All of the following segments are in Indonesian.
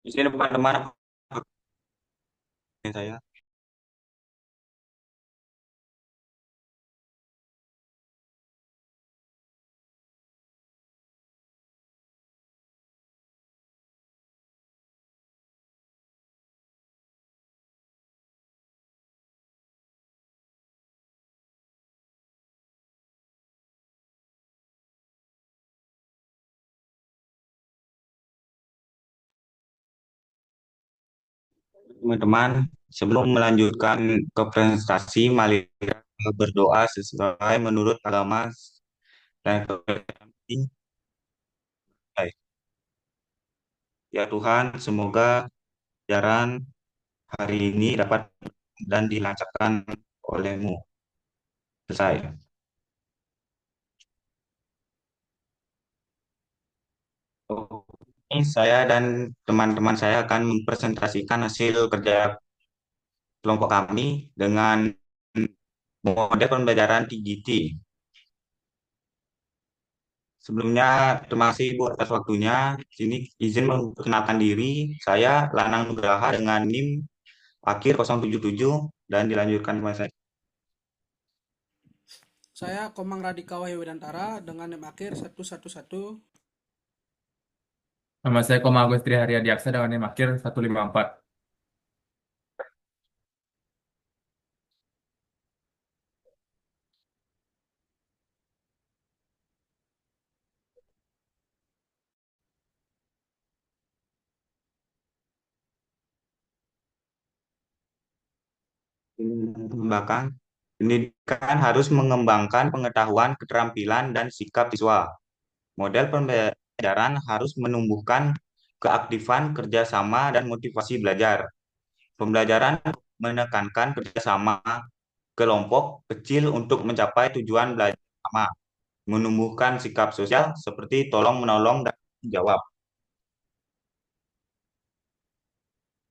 Di sini teman-teman saya. Teman-teman, sebelum melanjutkan ke presentasi, mari kita berdoa sesuai menurut agama dan kepercayaan. Baik. Ya Tuhan, semoga ajaran hari ini dapat dan dilancarkan oleh-Mu. Selesai. Ini saya dan teman-teman saya akan mempresentasikan hasil kerja kelompok kami dengan model pembelajaran TGT. Sebelumnya, terima kasih Bu atas waktunya. Sini izin memperkenalkan diri. Saya Lanang Nugraha dengan NIM akhir 077 dan dilanjutkan kepada saya. Saya Komang Radika Wahyudantara dengan NIM akhir 111. Nama saya Koma Agus Triharya Diaksa dengan NIM akhir 154. Bahkan, pendidikan harus mengembangkan pengetahuan, keterampilan, dan sikap siswa. Model pembelajaran harus menumbuhkan keaktifan kerjasama dan motivasi belajar. Pembelajaran menekankan kerjasama kelompok kecil untuk mencapai tujuan belajar sama, menumbuhkan sikap sosial seperti tolong menolong dan menjawab.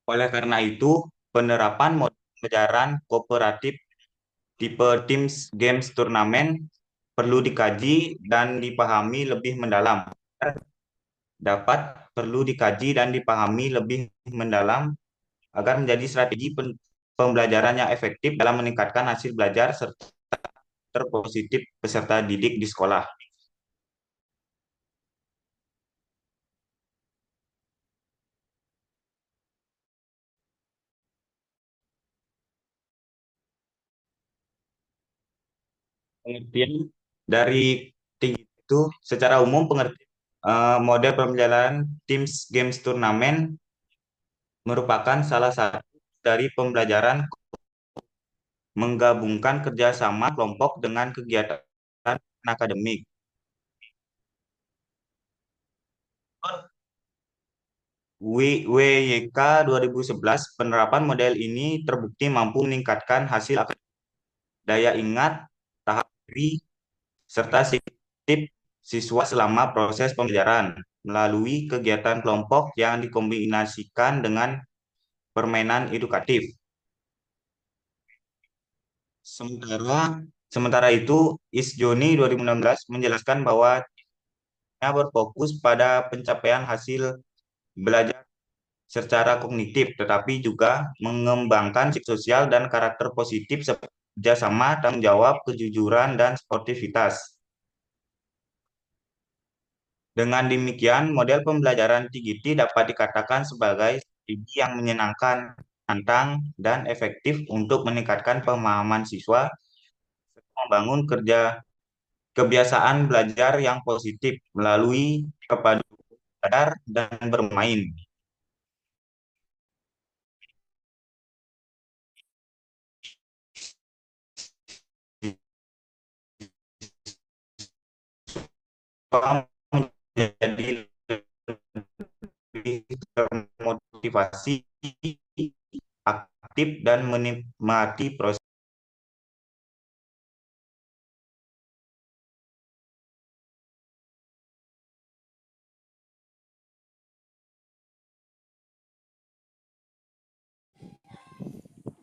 Oleh karena itu, penerapan model pembelajaran kooperatif tipe Teams Games Turnamen perlu dikaji dan dipahami lebih mendalam. Perlu dikaji dan dipahami lebih mendalam agar menjadi strategi pembelajaran yang efektif dalam meningkatkan hasil belajar serta terpositif peserta didik di sekolah. Pengertian dari tinggi itu secara umum model pembelajaran Teams Games Turnamen merupakan salah satu dari pembelajaran menggabungkan kerjasama kelompok dengan kegiatan akademik. WYK 2011, penerapan model ini terbukti mampu meningkatkan hasil akademik, daya ingat, tahap diri, serta sikap siswa selama proses pembelajaran melalui kegiatan kelompok yang dikombinasikan dengan permainan edukatif. Sementara sementara itu, Isjoni 2016 menjelaskan bahwa berfokus pada pencapaian hasil belajar secara kognitif, tetapi juga mengembangkan sikap sosial dan karakter positif seperti kerjasama, tanggung jawab, kejujuran, dan sportivitas. Dengan demikian, model pembelajaran TGT dapat dikatakan sebagai strategi yang menyenangkan, tantang, dan efektif untuk meningkatkan pemahaman siswa, membangun kebiasaan belajar yang positif melalui kepaduan belajar dan bermain. Menjadi lebih termotivasi, aktif, dan menikmati proses.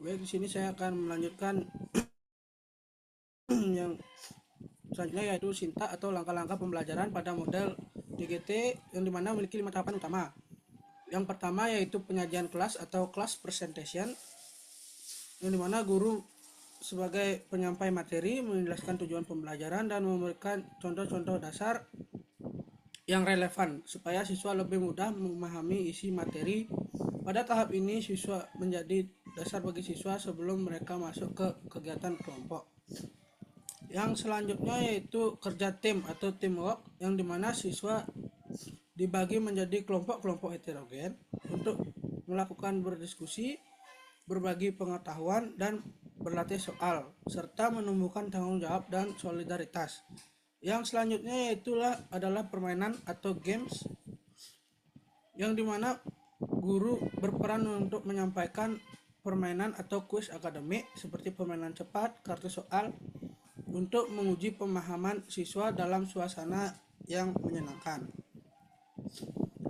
Baik, di sini saya akan melanjutkan yang selanjutnya yaitu sintak atau langkah-langkah pembelajaran pada model DGT yang dimana memiliki 5 tahapan utama. Yang pertama yaitu penyajian kelas atau class presentation, yang dimana guru sebagai penyampai materi menjelaskan tujuan pembelajaran dan memberikan contoh-contoh dasar yang relevan supaya siswa lebih mudah memahami isi materi. Pada tahap ini siswa menjadi dasar bagi siswa sebelum mereka masuk ke kegiatan kelompok. Yang selanjutnya yaitu kerja tim atau teamwork, yang dimana siswa dibagi menjadi kelompok-kelompok heterogen untuk melakukan berdiskusi, berbagi pengetahuan, dan berlatih soal, serta menumbuhkan tanggung jawab dan solidaritas. Yang selanjutnya adalah permainan atau games, yang dimana guru berperan untuk menyampaikan permainan atau kuis akademik seperti permainan cepat, kartu soal, untuk menguji pemahaman siswa dalam suasana yang menyenangkan.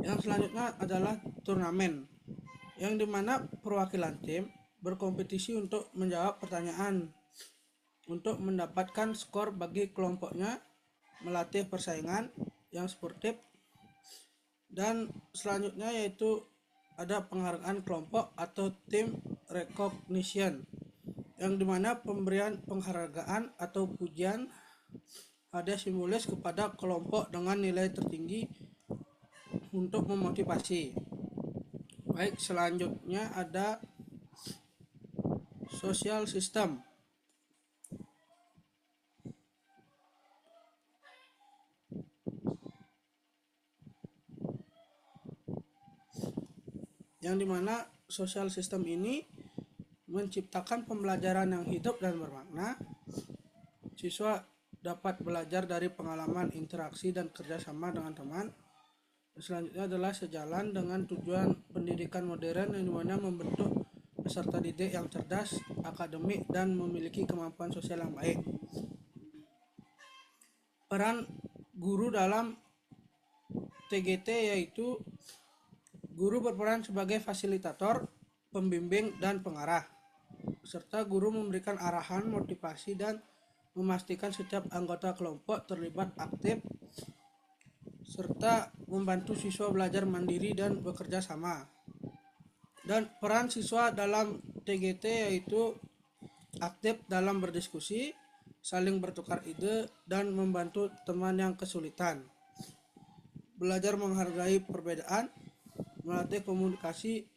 Yang selanjutnya adalah turnamen, yang dimana perwakilan tim berkompetisi untuk menjawab pertanyaan untuk mendapatkan skor bagi kelompoknya, melatih persaingan yang sportif. Dan selanjutnya yaitu ada penghargaan kelompok atau team recognition, yang dimana pemberian penghargaan atau pujian ada simbolis kepada kelompok dengan nilai tertinggi untuk memotivasi. Baik, selanjutnya ada social system, yang dimana social system ini menciptakan pembelajaran yang hidup dan bermakna. Siswa dapat belajar dari pengalaman interaksi dan kerjasama dengan teman. Selanjutnya adalah sejalan dengan tujuan pendidikan modern, yang dimana membentuk peserta didik yang cerdas, akademik, dan memiliki kemampuan sosial yang baik. Peran guru dalam TGT yaitu guru berperan sebagai fasilitator, pembimbing, dan pengarah, serta guru memberikan arahan, motivasi, dan memastikan setiap anggota kelompok terlibat aktif, serta membantu siswa belajar mandiri dan bekerja sama. Dan peran siswa dalam TGT yaitu aktif dalam berdiskusi, saling bertukar ide, dan membantu teman yang kesulitan. Belajar menghargai perbedaan, melatih komunikasi,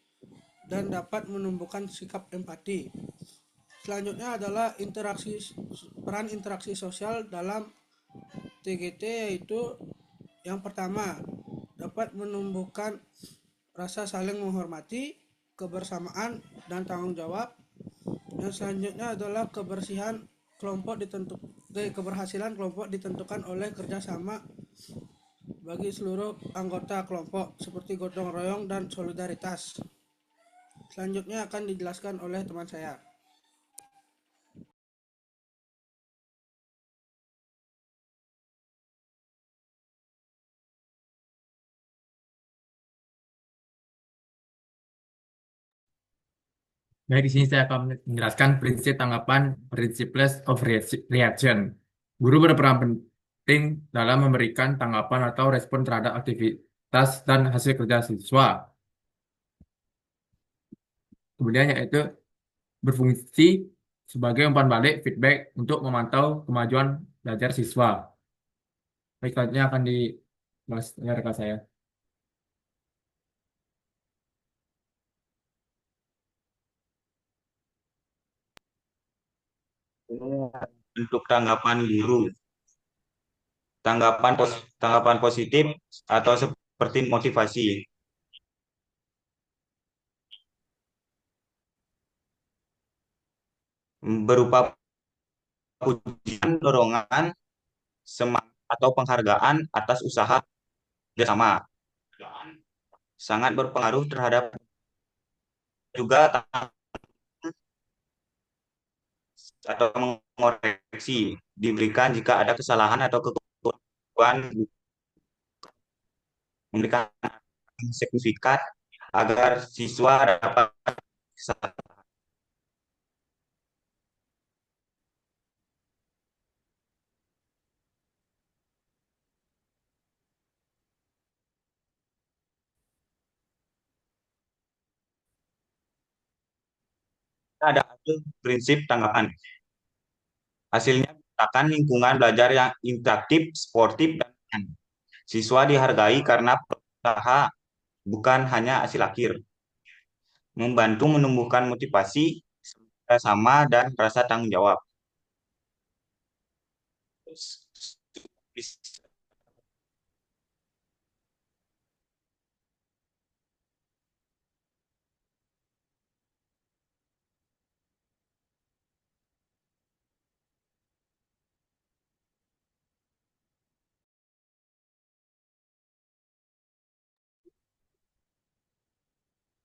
dan dapat menumbuhkan sikap empati. Selanjutnya adalah peran interaksi sosial dalam TGT yaitu yang pertama dapat menumbuhkan rasa saling menghormati, kebersamaan, dan tanggung jawab. Yang selanjutnya adalah keberhasilan kelompok ditentukan oleh kerjasama bagi seluruh anggota kelompok seperti gotong royong dan solidaritas. Selanjutnya akan dijelaskan oleh teman saya. Nah, di sini saya akan menjelaskan prinsip tanggapan principles of reaction. Guru berperan penting dalam memberikan tanggapan atau respon terhadap aktivitas dan hasil kerja siswa. Kemudian yaitu berfungsi sebagai umpan balik feedback untuk memantau kemajuan belajar siswa. Baik, selanjutnya akan dibahas oleh rekan saya. Untuk tanggapan guru, tanggapan positif atau seperti motivasi berupa pujian, dorongan, semangat atau penghargaan atas usaha kerjasama sangat berpengaruh terhadap juga atau mengoreksi diberikan jika ada kesalahan atau kekurangan, memberikan signifikan agar siswa dapat Ada prinsip tanggapan. Hasilnya menciptakan lingkungan belajar yang interaktif, sportif, dan nyaman. Siswa dihargai karena berusaha, bukan hanya hasil akhir. Membantu menumbuhkan motivasi, sama dan rasa tanggung jawab.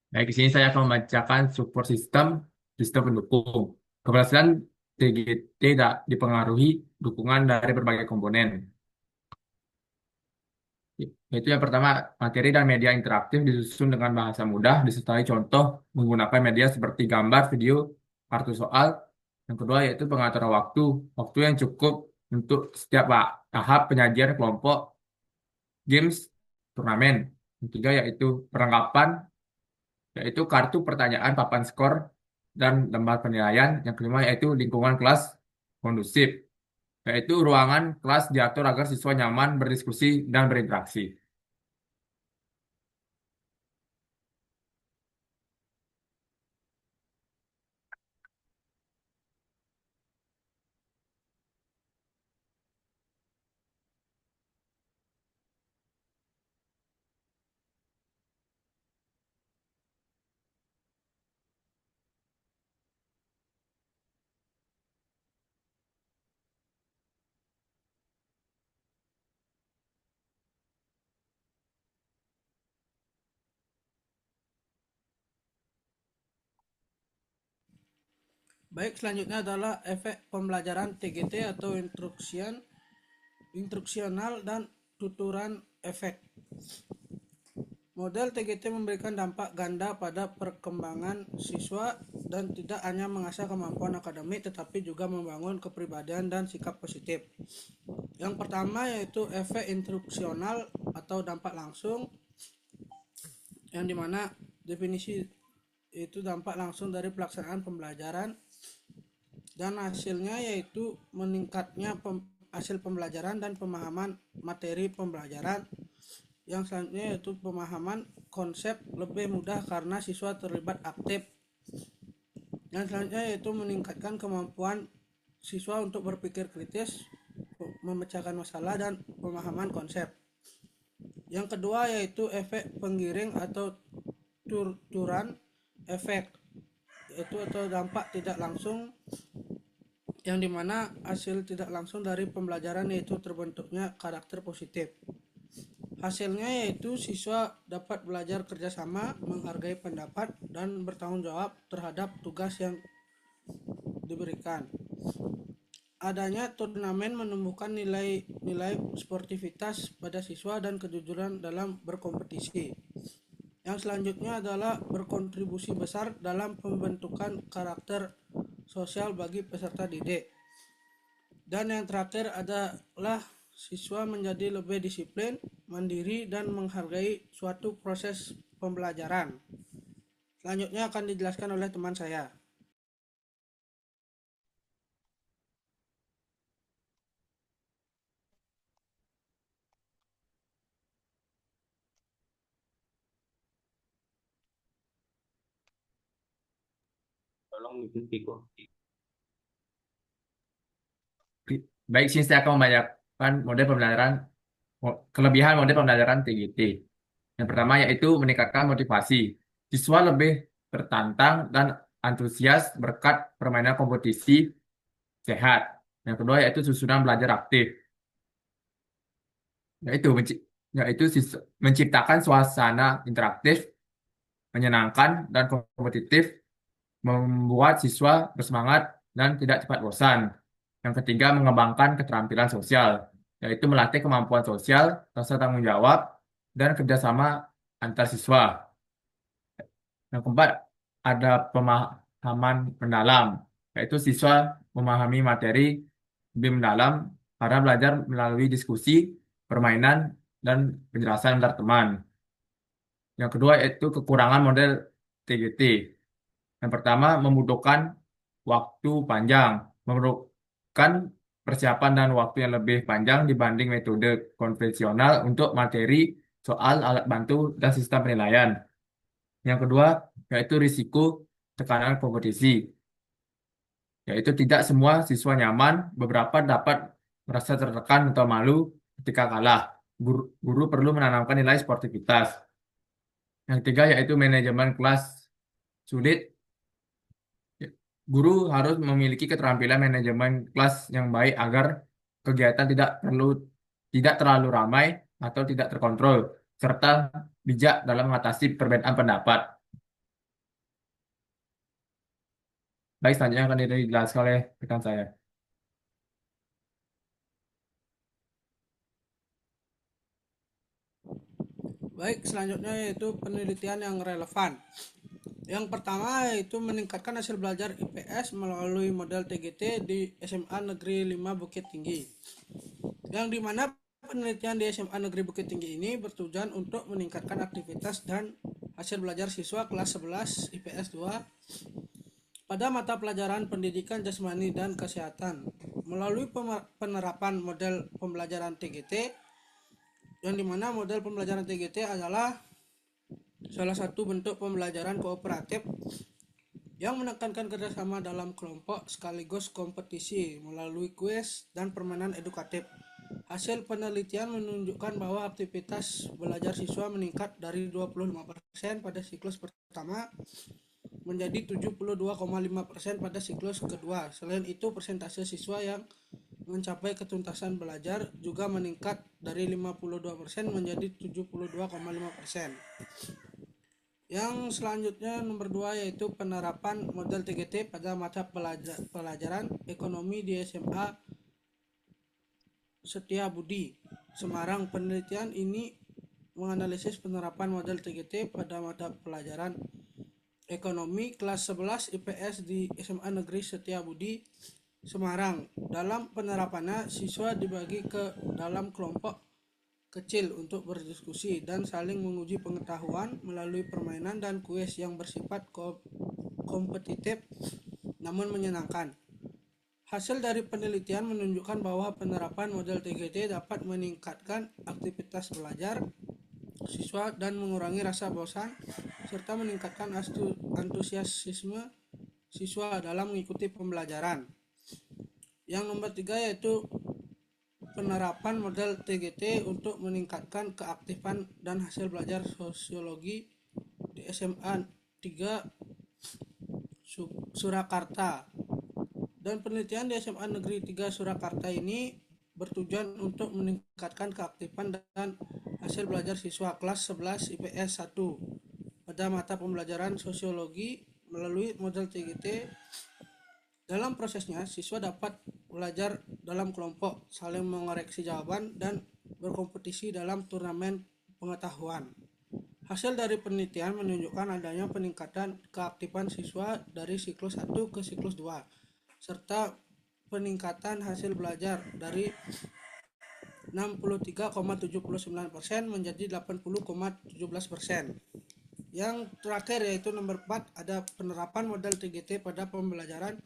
Baik, di sini saya akan membacakan support system, sistem pendukung. Keberhasilan TGT dipengaruhi dukungan dari berbagai komponen. Yaitu yang pertama, materi dan media interaktif disusun dengan bahasa mudah, disertai contoh menggunakan media seperti gambar, video, kartu soal. Yang kedua yaitu pengaturan waktu, waktu yang cukup untuk setiap tahap penyajian kelompok, games, turnamen. Yang ketiga yaitu perlengkapan, yaitu kartu pertanyaan, papan skor, dan lembar penilaian. Yang kelima yaitu lingkungan kelas kondusif, yaitu ruangan kelas diatur agar siswa nyaman berdiskusi dan berinteraksi. Baik, selanjutnya adalah efek pembelajaran TGT atau instruksional dan tutoran efek. Model TGT memberikan dampak ganda pada perkembangan siswa dan tidak hanya mengasah kemampuan akademik tetapi juga membangun kepribadian dan sikap positif. Yang pertama yaitu efek instruksional atau dampak langsung, yang dimana definisi itu dampak langsung dari pelaksanaan pembelajaran dan hasilnya yaitu meningkatnya hasil pembelajaran dan pemahaman materi pembelajaran. Yang selanjutnya yaitu pemahaman konsep lebih mudah karena siswa terlibat aktif. Yang selanjutnya yaitu meningkatkan kemampuan siswa untuk berpikir kritis, memecahkan masalah, dan pemahaman konsep. Yang kedua yaitu efek penggiring atau turunan efek, yaitu atau dampak tidak langsung, yang dimana hasil tidak langsung dari pembelajaran yaitu terbentuknya karakter positif. Hasilnya yaitu siswa dapat belajar kerjasama, menghargai pendapat, dan bertanggung jawab terhadap tugas yang diberikan. Adanya turnamen menumbuhkan nilai sportivitas pada siswa dan kejujuran dalam berkompetisi. Yang selanjutnya adalah berkontribusi besar dalam pembentukan karakter sosial bagi peserta didik. Dan yang terakhir adalah siswa menjadi lebih disiplin, mandiri, dan menghargai suatu proses pembelajaran. Selanjutnya akan dijelaskan oleh teman saya. Tolong bikin Piko. Baik, sini saya akan membayangkan model pembelajaran, kelebihan model pembelajaran TGT. Yang pertama yaitu meningkatkan motivasi. Siswa lebih tertantang dan antusias berkat permainan kompetisi sehat. Yang kedua yaitu susunan belajar aktif. Yaitu, yaitu menciptakan suasana interaktif, menyenangkan, dan kompetitif, membuat siswa bersemangat dan tidak cepat bosan. Yang ketiga, mengembangkan keterampilan sosial, yaitu melatih kemampuan sosial, rasa tanggung jawab, dan kerjasama antar siswa. Yang keempat, ada pemahaman mendalam, yaitu siswa memahami materi lebih mendalam karena belajar melalui diskusi, permainan, dan penjelasan antar teman. Yang kedua, yaitu kekurangan model TGT. Yang pertama, membutuhkan waktu panjang, memerlukan persiapan dan waktu yang lebih panjang dibanding metode konvensional untuk materi, soal, alat bantu, dan sistem penilaian. Yang kedua, yaitu risiko tekanan kompetisi, yaitu tidak semua siswa nyaman, beberapa dapat merasa tertekan atau malu ketika kalah. Guru perlu menanamkan nilai sportivitas. Yang ketiga, yaitu manajemen kelas sulit. Guru harus memiliki keterampilan manajemen kelas yang baik agar kegiatan tidak terlalu ramai atau tidak terkontrol, serta bijak dalam mengatasi perbedaan pendapat. Baik, selanjutnya akan dijelaskan oleh rekan saya. Baik, selanjutnya yaitu penelitian yang relevan. Yang pertama yaitu meningkatkan hasil belajar IPS melalui model TGT di SMA Negeri 5 Bukit Tinggi. Yang dimana penelitian di SMA Negeri Bukit Tinggi ini bertujuan untuk meningkatkan aktivitas dan hasil belajar siswa kelas 11 IPS 2 pada mata pelajaran pendidikan jasmani dan kesehatan melalui penerapan model pembelajaran TGT, yang dimana model pembelajaran TGT adalah salah satu bentuk pembelajaran kooperatif yang menekankan kerjasama dalam kelompok sekaligus kompetisi melalui kuis dan permainan edukatif. Hasil penelitian menunjukkan bahwa aktivitas belajar siswa meningkat dari 25% pada siklus pertama menjadi 72,5% pada siklus kedua. Selain itu, persentase siswa yang mencapai ketuntasan belajar juga meningkat dari 52% menjadi 72,5%. Yang selanjutnya nomor 2 yaitu penerapan model TGT pada mata pelajaran ekonomi di SMA Setiabudi, Semarang. Penelitian ini menganalisis penerapan model TGT pada mata pelajaran ekonomi kelas 11 IPS di SMA Negeri Setiabudi, Semarang. Dalam penerapannya, siswa dibagi ke dalam kelompok kecil untuk berdiskusi dan saling menguji pengetahuan melalui permainan dan kuis yang bersifat kompetitif namun menyenangkan. Hasil dari penelitian menunjukkan bahwa penerapan model TGT dapat meningkatkan aktivitas belajar siswa dan mengurangi rasa bosan serta meningkatkan antusiasme siswa dalam mengikuti pembelajaran. Yang nomor 3 yaitu penerapan model TGT untuk meningkatkan keaktifan dan hasil belajar sosiologi di SMA 3 Surakarta. Dan penelitian di SMA Negeri 3 Surakarta ini bertujuan untuk meningkatkan keaktifan dan hasil belajar siswa kelas 11 IPS 1 pada mata pembelajaran sosiologi melalui model TGT. Dalam prosesnya, siswa dapat belajar dalam kelompok, saling mengoreksi jawaban, dan berkompetisi dalam turnamen pengetahuan. Hasil dari penelitian menunjukkan adanya peningkatan keaktifan siswa dari siklus 1 ke siklus 2, serta peningkatan hasil belajar dari 63,79% menjadi 80,17%. Yang terakhir yaitu nomor 4 ada penerapan model TGT pada pembelajaran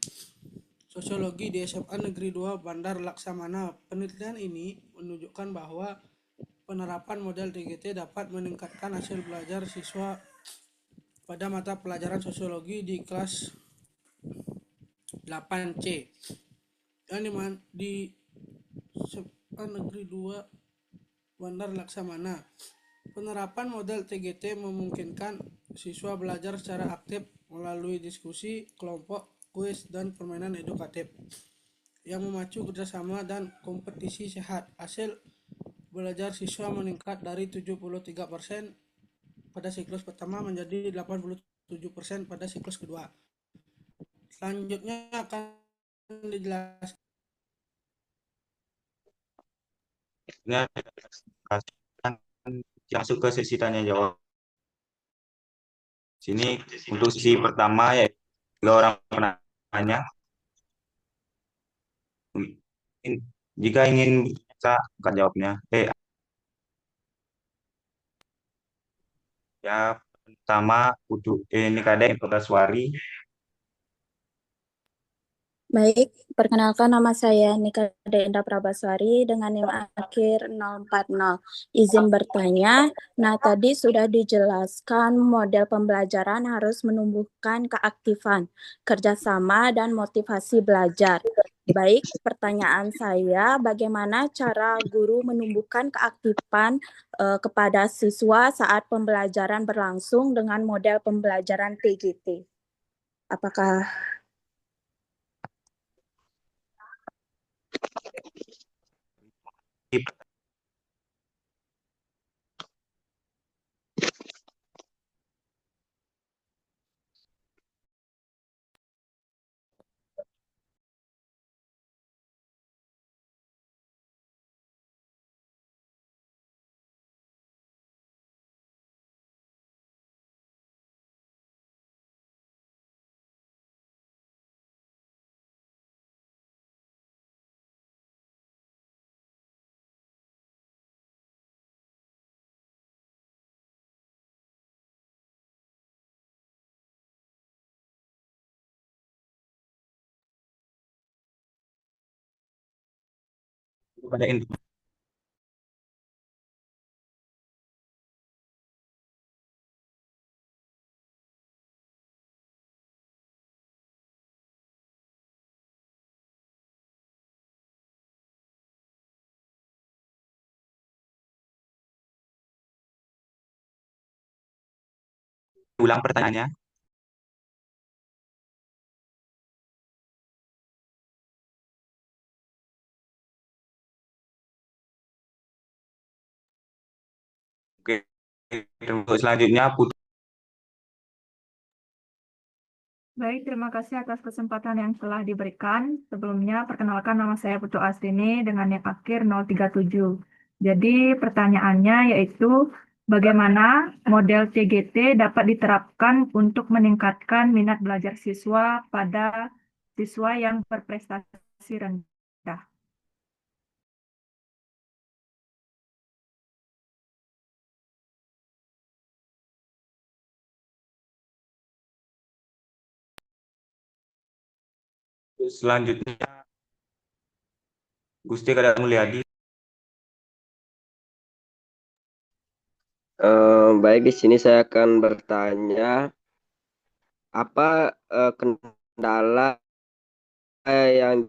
sosiologi di SMA Negeri 2 Bandar Laksamana. Penelitian ini menunjukkan bahwa penerapan model TGT dapat meningkatkan hasil belajar siswa pada mata pelajaran sosiologi di kelas 8C yang di SMA Negeri 2 Bandar Laksamana. Penerapan model TGT memungkinkan siswa belajar secara aktif melalui diskusi, kelompok, kuis, dan permainan edukatif yang memacu kerjasama dan kompetisi sehat. Hasil belajar siswa meningkat dari 73% pada siklus pertama menjadi 87% pada siklus kedua. Selanjutnya akan dijelaskan. Ini masuk ke sesi tanya jawab. Sini untuk sesi pertama ya tiga orang penanya. Jika ingin bisa akan jawabnya. Ya pertama ini kadang Putraswari Baik, perkenalkan nama saya Nika Denda Prabaswari dengan NIM akhir 040. Izin bertanya, nah tadi sudah dijelaskan model pembelajaran harus menumbuhkan keaktifan, kerjasama, dan motivasi belajar. Baik, pertanyaan saya, bagaimana cara guru menumbuhkan keaktifan kepada siswa saat pembelajaran berlangsung dengan model pembelajaran TGT? Apakah Pada intinya, ulang pertanyaannya. Oke, untuk selanjutnya Putri. Baik, terima kasih atas kesempatan yang telah diberikan. Sebelumnya, perkenalkan nama saya Putu Astini dengan NIM akhir 037. Jadi, pertanyaannya yaitu bagaimana model TGT dapat diterapkan untuk meningkatkan minat belajar siswa pada siswa yang berprestasi rendah. Selanjutnya Gusti Kada Mulyadi. Baik, di sini saya akan bertanya, apa kendala yang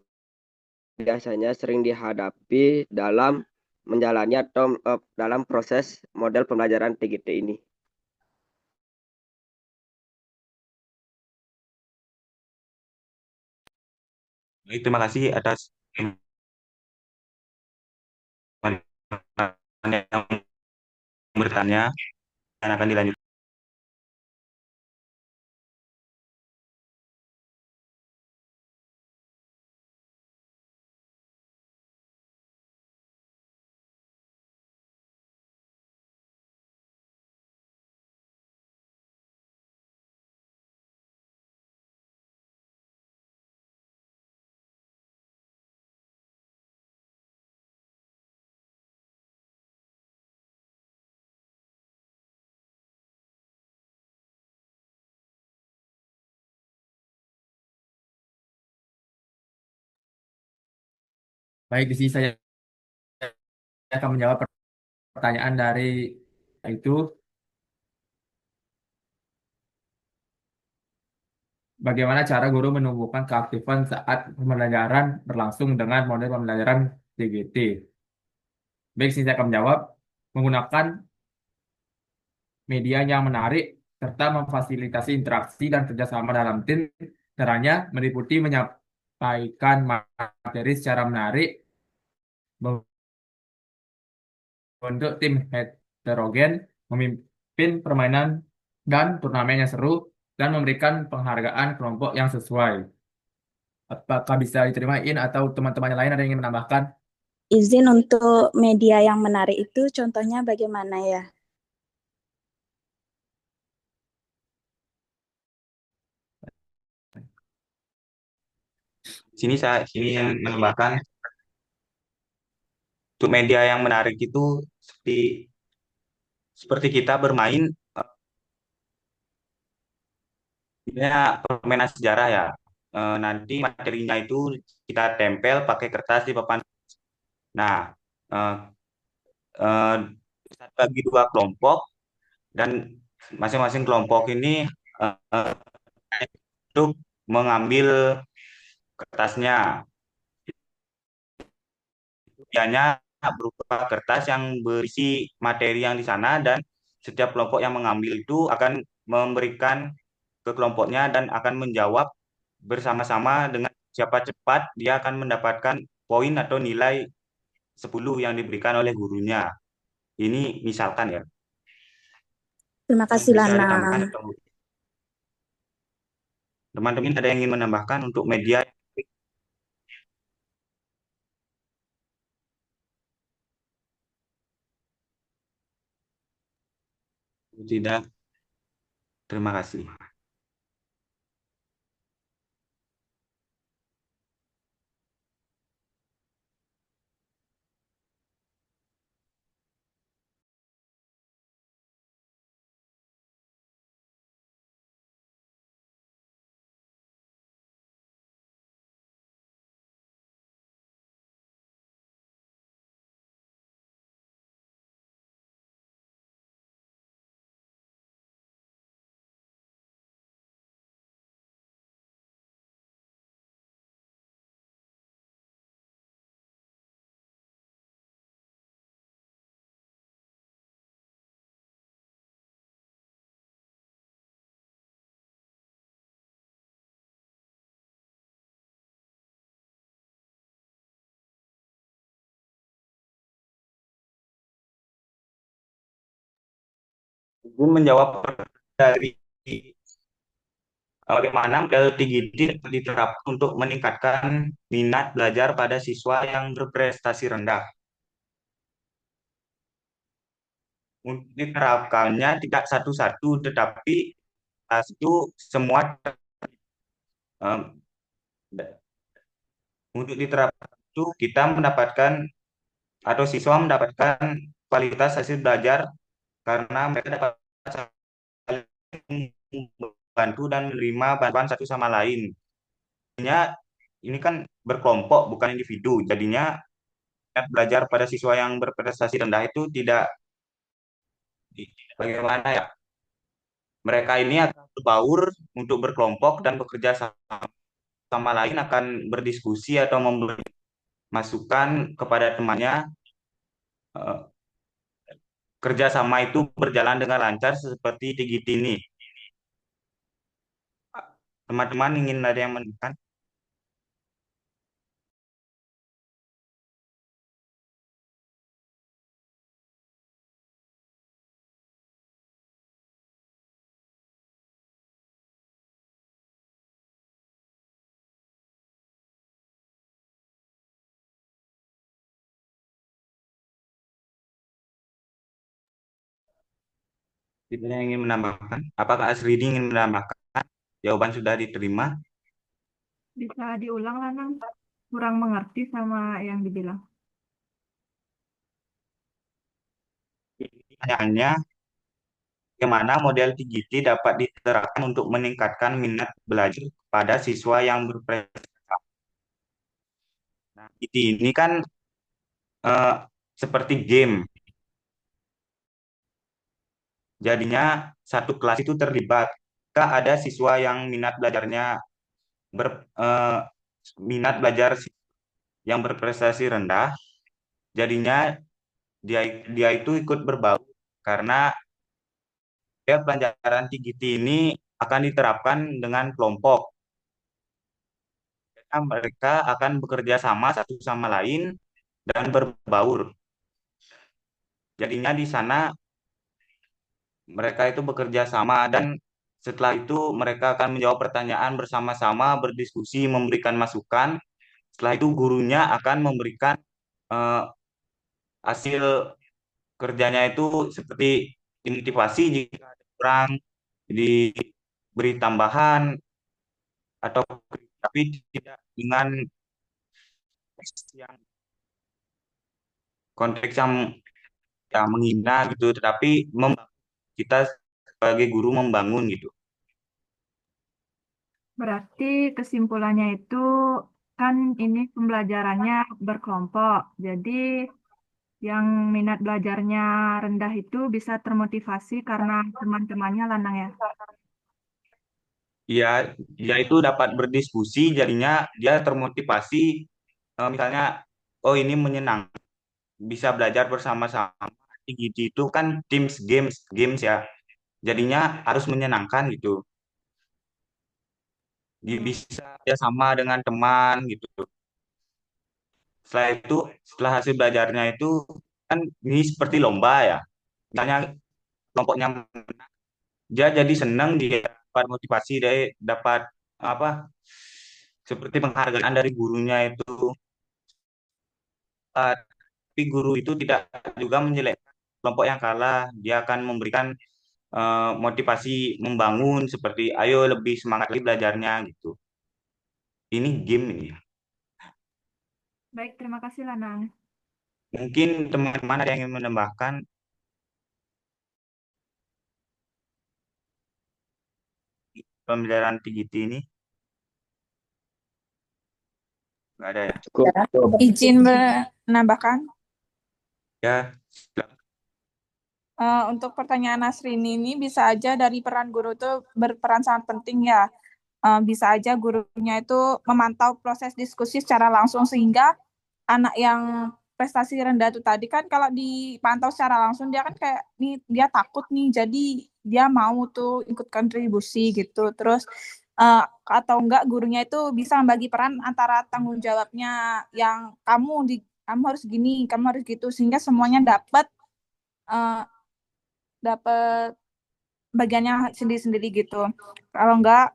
biasanya sering dihadapi dalam menjalani atau dalam proses model pembelajaran TGT ini? Baik, terima kasih atas yang bertanya dan akan dilanjut. Baik, di sini saya akan menjawab pertanyaan dari itu, bagaimana cara guru menumbuhkan keaktifan saat pembelajaran berlangsung dengan model pembelajaran TGT. Baik, sini saya akan menjawab menggunakan media yang menarik serta memfasilitasi interaksi dan kerjasama dalam tim, caranya meliputi menyampaikan materi secara menarik, membentuk tim heterogen, memimpin permainan dan turnamen yang seru, dan memberikan penghargaan kelompok yang sesuai. Apakah bisa diterimain atau teman-teman yang lain ada yang ingin menambahkan? izin untuk media yang menarik itu contohnya bagaimana ya? Sini yang menambahkan untuk media yang menarik itu seperti kita bermain ya permainan sejarah ya. nanti materinya itu kita tempel pakai kertas di papan. Nah, eh, eh, bagi dua kelompok dan masing-masing kelompok ini eh, untuk mengambil kertasnya. Biasanya berupa kertas yang berisi materi yang di sana dan setiap kelompok yang mengambil itu akan memberikan ke kelompoknya dan akan menjawab bersama-sama dengan siapa cepat dia akan mendapatkan poin atau nilai 10 yang diberikan oleh gurunya. Ini misalkan ya. Terima Yang kasih bisa ditambahkan Lanang. atau teman-teman ada yang ingin menambahkan untuk media? Tidak, terima kasih. Ibu menjawab dari bagaimana model TGD dapat diterapkan untuk meningkatkan minat belajar pada siswa yang berprestasi rendah. Untuk diterapkannya tidak satu-satu, tetapi itu semua em, untuk diterapkan itu kita mendapatkan atau siswa mendapatkan kualitas hasil belajar karena mereka dapat saling membantu dan menerima bantuan satu sama lain. Jadinya ini kan berkelompok bukan individu. Jadinya minat belajar pada siswa yang berprestasi rendah itu tidak bagaimana ya. Mereka ini akan berbaur untuk berkelompok dan bekerja sama lain akan berdiskusi atau memberi masukan kepada temannya. Eh, Kerjasama itu berjalan dengan lancar seperti TGT ini. Teman-teman ingin ada yang menanyakan? Tidak ada yang ingin menambahkan? Apakah Asridi ingin menambahkan? Jawaban sudah diterima. Bisa diulang, Lanang? Kurang mengerti sama yang dibilang. Pertanyaannya, bagaimana model TGT dapat diterapkan untuk meningkatkan minat belajar pada siswa yang berprestasi? Nah, TGT ini kan eh, seperti game. Jadinya satu kelas itu terlibat. Jika ada siswa yang ber, eh, minat belajar yang berprestasi rendah, jadinya dia dia itu ikut berbaur karena dia pelajaran TGT ini akan diterapkan dengan kelompok. Mereka akan bekerja sama satu sama lain dan berbaur. Jadinya di sana mereka itu bekerja sama dan setelah itu mereka akan menjawab pertanyaan bersama-sama, berdiskusi, memberikan masukan. Setelah itu gurunya akan memberikan eh, hasil kerjanya itu seperti motivasi jika ada kurang diberi tambahan atau tapi tidak dengan yang konteks yang menghina gitu, tetapi kita sebagai guru membangun gitu. Berarti kesimpulannya itu kan ini pembelajarannya berkelompok. Jadi yang minat belajarnya rendah itu bisa termotivasi karena teman-temannya lanang ya. Ya, dia itu dapat berdiskusi, jadinya dia termotivasi. Misalnya, oh ini menyenangkan, bisa belajar bersama-sama. Gitu itu kan teams games ya. Jadinya harus menyenangkan gitu. Dia bisa ya sama dengan teman gitu. Setelah itu, setelah hasil belajarnya itu kan ini seperti lomba ya. Misalnya kelompoknya dia jadi senang, dia dapat motivasi, dia dapat apa seperti penghargaan dari gurunya itu. Tapi guru itu tidak juga menjelekkan kelompok yang kalah, dia akan memberikan motivasi membangun seperti ayo lebih semangat lagi belajarnya gitu. Ini game ini. Baik, terima kasih Lanang. Mungkin teman-teman ada yang ingin menambahkan pembelajaran TGT ini? Nggak ada ya? Cukup. Izin menambahkan, Ya, untuk pertanyaan Nasrini ini bisa aja dari peran guru itu berperan sangat penting ya. Bisa aja gurunya itu memantau proses diskusi secara langsung sehingga anak yang prestasi rendah itu tadi kan kalau dipantau secara langsung dia kan kayak nih dia takut nih jadi dia mau tuh ikut kontribusi gitu. Terus atau enggak gurunya itu bisa membagi peran antara tanggung jawabnya yang kamu harus gini, kamu harus gitu sehingga semuanya dapat eh, dapat bagiannya sendiri-sendiri gitu. Kalau enggak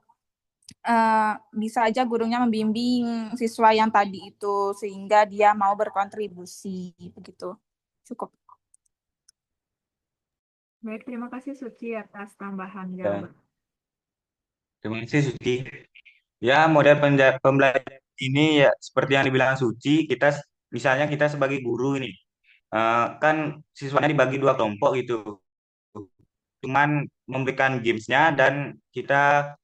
bisa aja gurunya membimbing siswa yang tadi itu sehingga dia mau berkontribusi begitu. Cukup. Baik, terima kasih Suci atas tambahan ya. jawaban. Terima kasih Suci. Ya, model pembelajaran ini ya seperti yang dibilang Suci, misalnya kita sebagai guru ini, kan siswanya dibagi dua kelompok gitu. Cuman memberikan gamesnya dan kita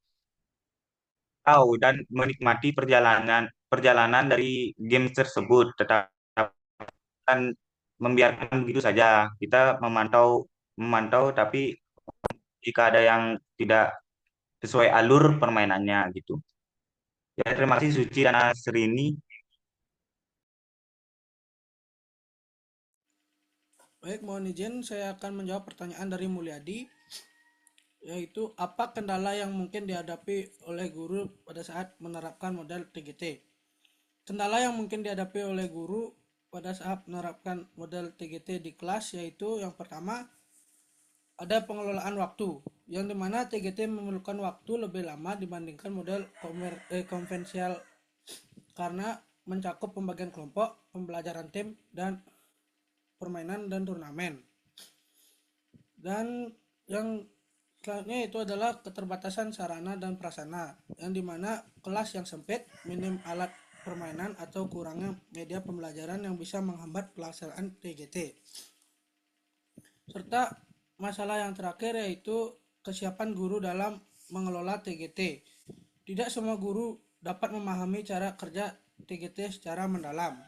tahu dan menikmati perjalanan perjalanan dari games tersebut. Tetapi kan membiarkan begitu saja. Kita memantau memantau, tapi jika ada yang tidak sesuai alur permainannya gitu. Ya, terima kasih Suci dan Asrini. Baik, mohon izin saya akan menjawab pertanyaan dari Mulyadi, yaitu apa kendala yang mungkin dihadapi oleh guru pada saat menerapkan model TGT. Kendala yang mungkin dihadapi oleh guru pada saat menerapkan model TGT di kelas yaitu yang pertama ada pengelolaan waktu, yang dimana TGT memerlukan waktu lebih lama dibandingkan model konvensional karena mencakup pembagian kelompok, pembelajaran tim, dan permainan dan turnamen. Dan yang selanjutnya itu adalah keterbatasan sarana dan prasarana, yang dimana kelas yang sempit, minim alat permainan atau kurangnya media pembelajaran yang bisa menghambat pelaksanaan TGT. Serta masalah yang terakhir yaitu kesiapan guru dalam mengelola TGT. Tidak semua guru dapat memahami cara kerja TGT secara mendalam.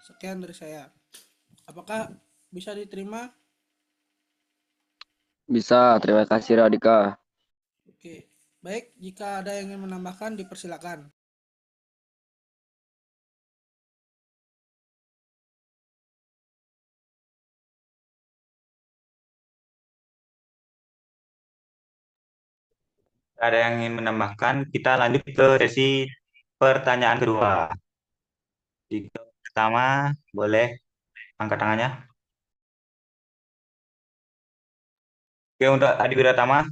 Sekian dari saya. Apakah bisa diterima? Bisa, terima kasih Radika. Oke, baik. Jika ada yang ingin menambahkan, dipersilakan. Ada yang ingin menambahkan, kita lanjut ke sesi pertanyaan kedua. Jika pertama, boleh angkat tangannya. Oke, untuk Adi Wiratama.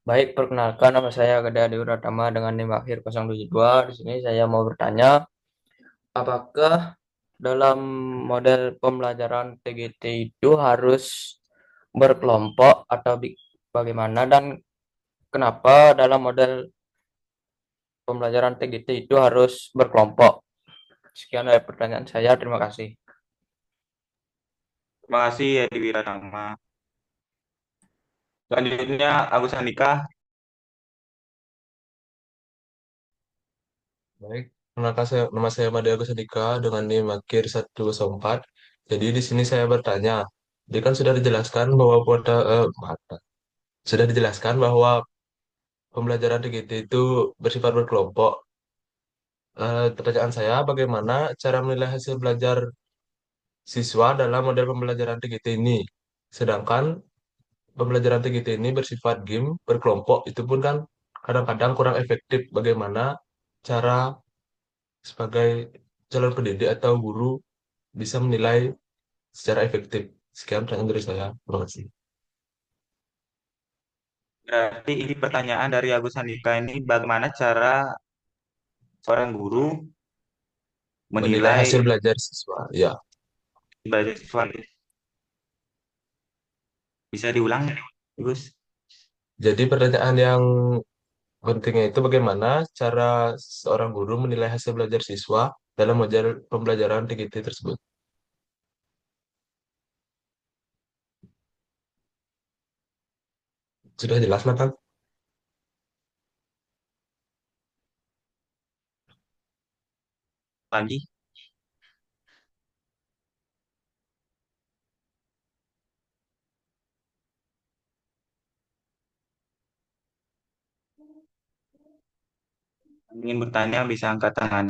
Baik, perkenalkan nama saya Gede Adi Wiratama dengan NIM akhir 072. Di sini saya mau bertanya, apakah dalam model pembelajaran TGT itu harus berkelompok atau bagaimana dan kenapa dalam model pembelajaran TGT itu harus berkelompok? Sekian dari pertanyaan saya, terima kasih. Terima kasih Adi Wiratama. Selanjutnya Agus Andika. Baik, nama saya Made Agus Andika dengan NIM akhir 104. Jadi di sini saya bertanya, jadi kan sudah dijelaskan bahwa sudah dijelaskan bahwa pembelajaran TGT itu bersifat berkelompok. Pertanyaan saya, bagaimana cara menilai hasil belajar siswa dalam model pembelajaran TGT ini? Sedangkan pembelajaran TGT ini bersifat game berkelompok, itu pun kan kadang-kadang kurang efektif. Bagaimana cara sebagai calon pendidik atau guru bisa menilai secara efektif? Sekian pertanyaan dari saya. Terima kasih. Berarti ini pertanyaan dari Agus Andika ini bagaimana cara seorang guru Menilai menilai hasil belajar siswa. Ya, belajar siswa. Bisa diulang, Gus? jadi pertanyaan yang pentingnya itu bagaimana cara seorang guru menilai hasil belajar siswa dalam model pembelajaran TGT tersebut. Sudah jelas, Nathan? Lagi. Ingin bertanya bisa angkat tangan.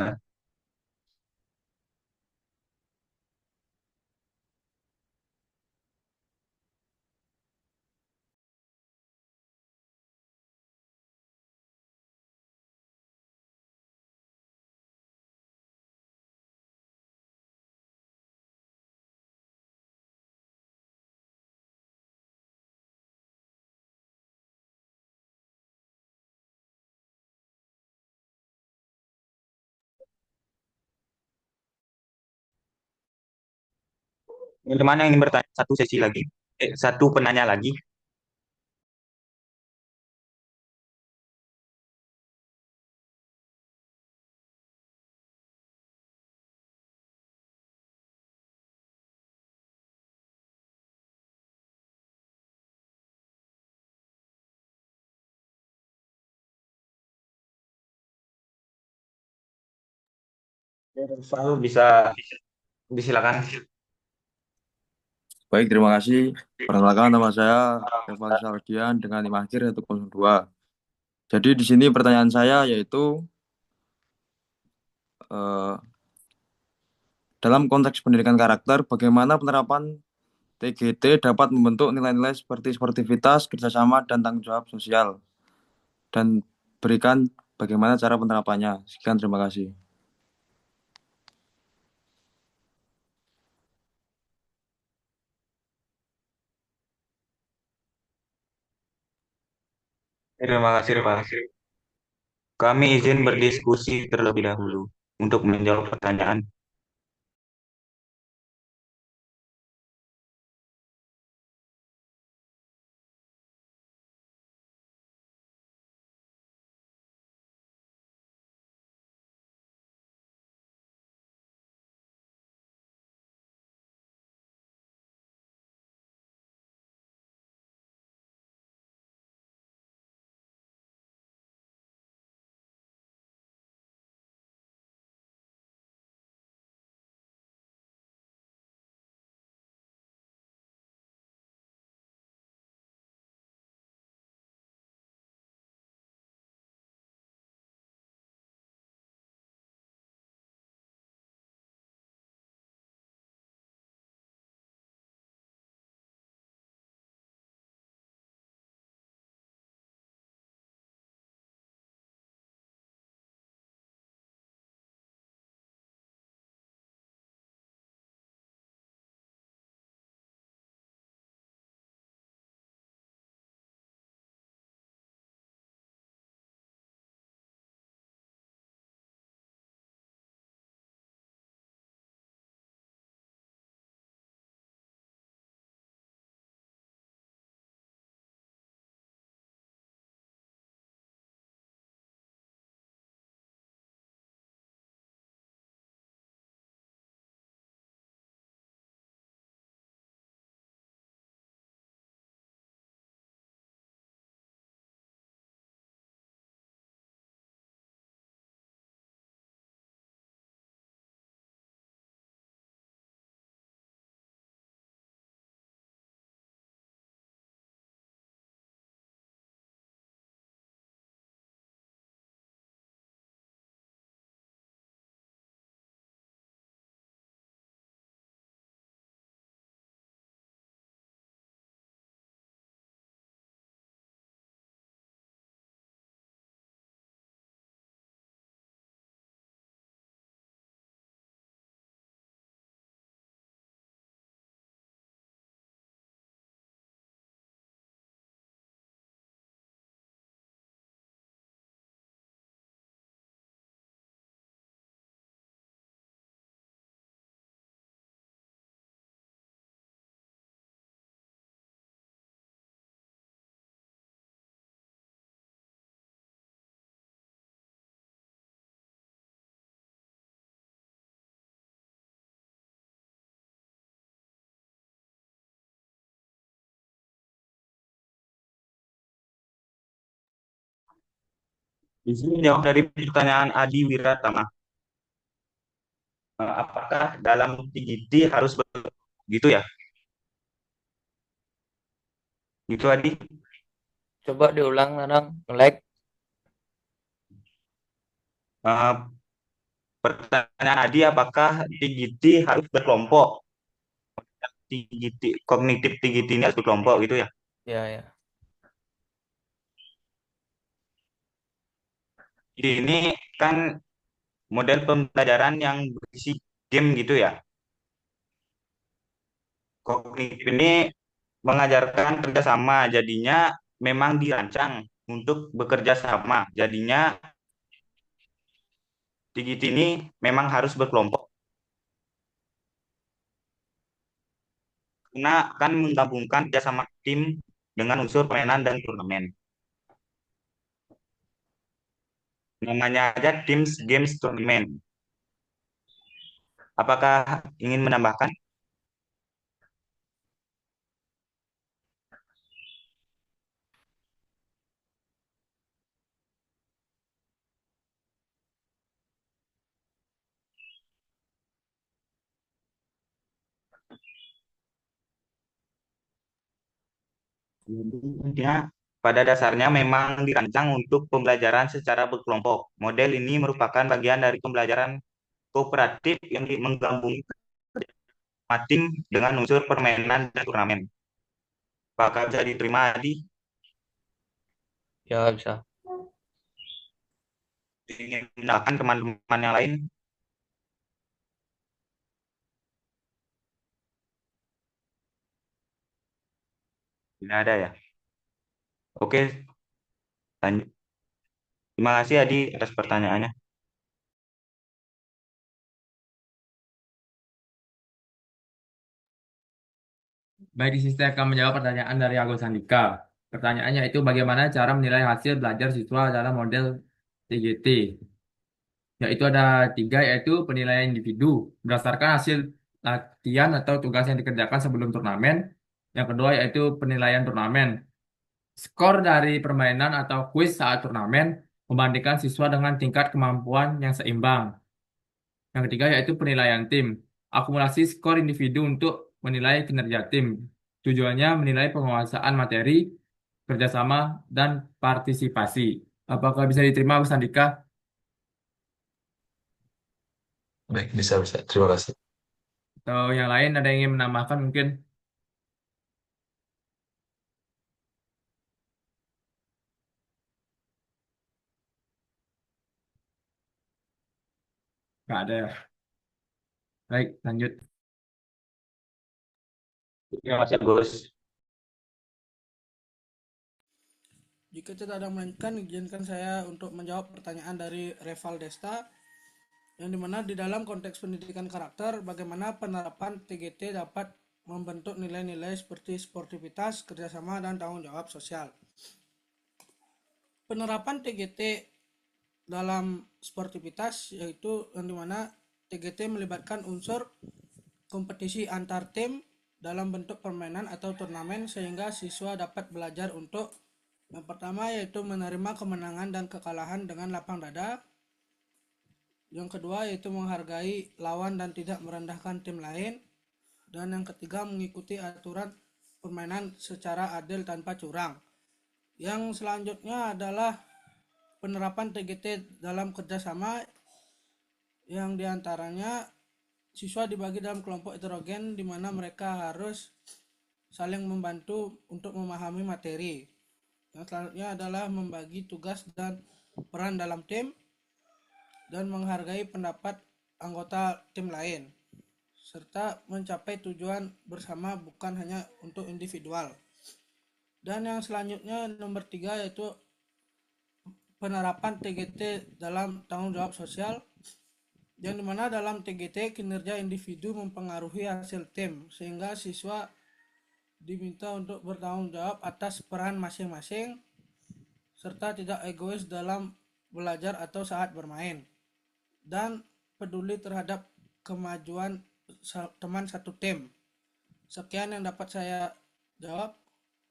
Teman-teman yang ingin bertanya satu sesi lagi. Satu penanya lagi. Selalu bisa disilakan. Baik, terima kasih. Perkenalkan nama saya Evan Saldian dengan NIM akhir 102. Jadi di sini pertanyaan saya yaitu eh, dalam konteks pendidikan karakter, bagaimana penerapan TGT dapat membentuk nilai-nilai seperti sportivitas, kerjasama, dan tanggung jawab sosial, dan berikan bagaimana cara penerapannya. Sekian, terima kasih. Terima kasih, Pak. Kami izin berdiskusi terlebih dahulu untuk menjawab pertanyaan. Izin menjawab dari pertanyaan Adi Wiratama. Apakah dalam TGT harus gitu ya? Gitu Adi. Coba diulang, Nanang. Nge-lag. Eh, Pertanyaan Adi, apakah TGT harus berkelompok? TGT, kognitif TGT ini harus berkelompok gitu ya? Ya, ya. Jadi ini kan model pembelajaran yang berisi game gitu ya. Kognitif ini mengajarkan kerjasama, jadinya memang dirancang untuk bekerja sama. Jadinya TGT ini memang harus berkelompok. Karena akan menggabungkan kerjasama tim dengan unsur permainan dan turnamen. Namanya aja Teams Games Tournament. Apakah ingin menambahkan? Jadi intinya pada dasarnya memang dirancang untuk pembelajaran secara berkelompok. Model ini merupakan bagian dari pembelajaran kooperatif yang menggabungkan tim dengan unsur permainan dan turnamen. Apakah bisa diterima, Adi? Ya, bisa. Ingin menambahkan teman-teman yang lain? Tidak ada ya? Oke, lanjut. Terima kasih Adi atas pertanyaannya. Baik, di sini saya akan menjawab pertanyaan dari Agus Andika. Pertanyaannya itu bagaimana cara menilai hasil belajar siswa dalam model TGT? Yaitu ada tiga, yaitu penilaian individu berdasarkan hasil latihan atau tugas yang dikerjakan sebelum turnamen. Yang kedua yaitu penilaian turnamen. Skor dari permainan atau kuis saat turnamen membandingkan siswa dengan tingkat kemampuan yang seimbang. Yang ketiga yaitu penilaian tim. Akumulasi skor individu untuk menilai kinerja tim. Tujuannya menilai penguasaan materi, kerjasama, dan partisipasi. Apakah bisa diterima, Bu Sandika? Baik, bisa, bisa. Terima kasih. Atau yang lain ada yang ingin menambahkan mungkin? Nggak ada ya. Baik, lanjut. Terima kasih Agus. Jika tidak ada yang melainkan, izinkan saya untuk menjawab pertanyaan dari Reval Desta, yang dimana di dalam konteks pendidikan karakter, bagaimana penerapan TGT dapat membentuk nilai-nilai seperti sportivitas, kerjasama, dan tanggung jawab sosial. Penerapan TGT dalam sportivitas yaitu yang dimana TGT melibatkan unsur kompetisi antar tim dalam bentuk permainan atau turnamen sehingga siswa dapat belajar untuk yang pertama yaitu menerima kemenangan dan kekalahan dengan lapang dada. Yang kedua yaitu menghargai lawan dan tidak merendahkan tim lain. Dan yang ketiga mengikuti aturan permainan secara adil tanpa curang. Yang selanjutnya adalah penerapan TGT dalam kerjasama yang diantaranya siswa dibagi dalam kelompok heterogen di mana mereka harus saling membantu untuk memahami materi. Yang selanjutnya adalah membagi tugas dan peran dalam tim dan menghargai pendapat anggota tim lain serta mencapai tujuan bersama bukan hanya untuk individual. Dan yang selanjutnya nomor 3 yaitu penerapan TGT dalam tanggung jawab sosial yang dimana dalam TGT kinerja individu mempengaruhi hasil tim sehingga siswa diminta untuk bertanggung jawab atas peran masing-masing serta tidak egois dalam belajar atau saat bermain dan peduli terhadap kemajuan teman satu tim. Sekian yang dapat saya jawab.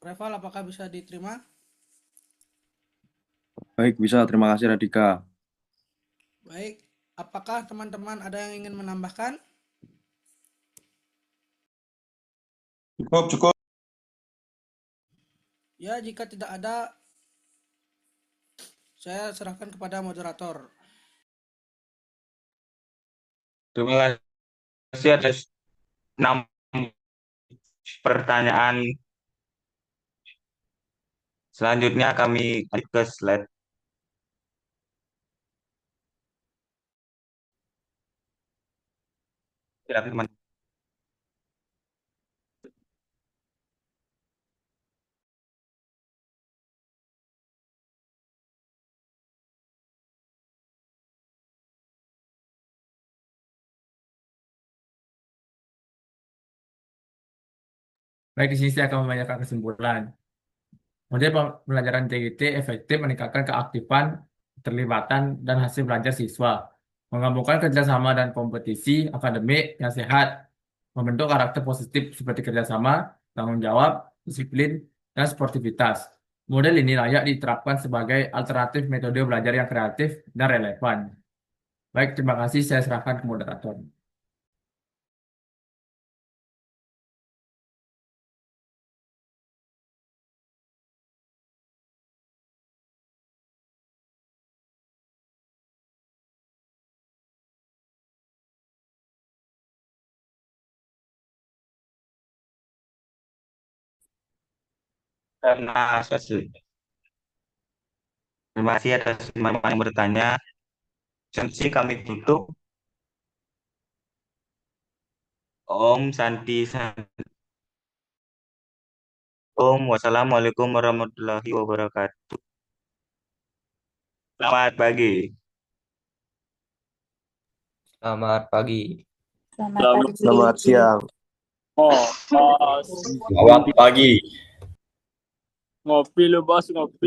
Reval, apakah bisa diterima? Baik, bisa. Terima kasih, Radika. Baik, apakah teman-teman ada yang ingin menambahkan? Cukup. Ya, jika tidak ada, saya serahkan kepada moderator. Terima kasih atas 6 pertanyaan. Selanjutnya kami lanjut ke slide. Silakan, teman. Baik, di sini saya akan membacakan kesimpulan. Model pembelajaran TGT efektif meningkatkan keaktifan, keterlibatan, dan hasil belajar siswa, menggabungkan kerjasama dan kompetisi akademik yang sehat, membentuk karakter positif seperti kerjasama, tanggung jawab, disiplin, dan sportivitas. Model ini layak diterapkan sebagai alternatif metode belajar yang kreatif dan relevan. Baik, terima kasih. Saya serahkan ke moderator. Karena terima kasih atas teman-teman yang bertanya. Sesi kami tutup. Om Santi Santi. Om. Wassalamualaikum warahmatullahi wabarakatuh. Selamat pagi. Selamat pagi. Selamat pagi. Selamat siang. Oh, Selamat pagi. ngopi lu bos, ngopi.